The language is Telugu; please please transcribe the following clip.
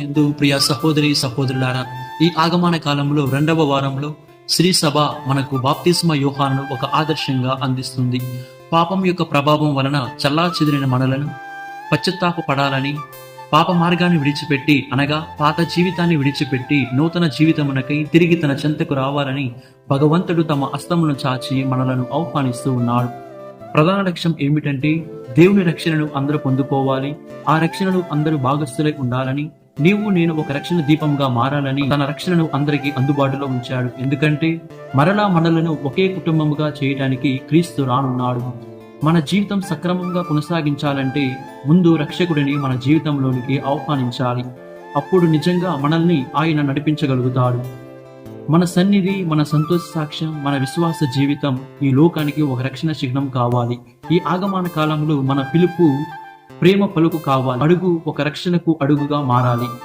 ఎందు ప్రియ సహోదరి సహోదరులారా, ఈ ఆగమన కాలంలో 2వ వారంలో శ్రీ సభ మనకు బాప్తిస్మ యోహాను ఒక ఆదర్శంగా అందిస్తుంది. పాపం యొక్క ప్రభావం వలన చల్లాచెదిరిన మనలను పశ్చాత్తాప పడాలని, పాప మార్గాన్ని విడిచిపెట్టి అనగా పాత జీవితాన్ని విడిచిపెట్టి నూతన జీవితమునకై తిరిగి తన చెంతకు రావాలని భగవంతుడు తమ హస్తమును చాచి మనలను ఆహ్వానిస్తూ ఉన్నాడు. ప్రధాన లక్ష్యం ఏమిటంటే దేవుని రక్షణను అందరూ పొందుకోవాలి, ఆ రక్షణను అందరూ భాగస్థులై ఉండాలని, నీవు నేను ఒక రక్షణ దీపంగా మారాలని తన రక్షణను అందరికీ అందుబాటులో ఉంచాడు. ఎందుకంటే మరలా మనలను ఒకే కుటుంబముగా చేయడానికి క్రీస్తు రానున్నాడు. మన జీవితం సక్రమంగా కొనసాగించాలంటే ముందు రక్షకుడిని మన జీవితంలోనికి ఆహ్వానించాలి. అప్పుడు నిజంగా మనల్ని ఆయన నడిపించగలుగుతాడు. మన సన్నిధి, మన సంతోష సాక్ష్యం, మన విశ్వాస జీవితం ఈ లోకానికి ఒక రక్షణ చిహ్నం కావాలి. ఈ ఆగమన కాలంలో మన పిలుపు ప్రేమ పలుకు కావాలి. అడుగు ఒక రక్షణకు అడుగుగా మారాలి.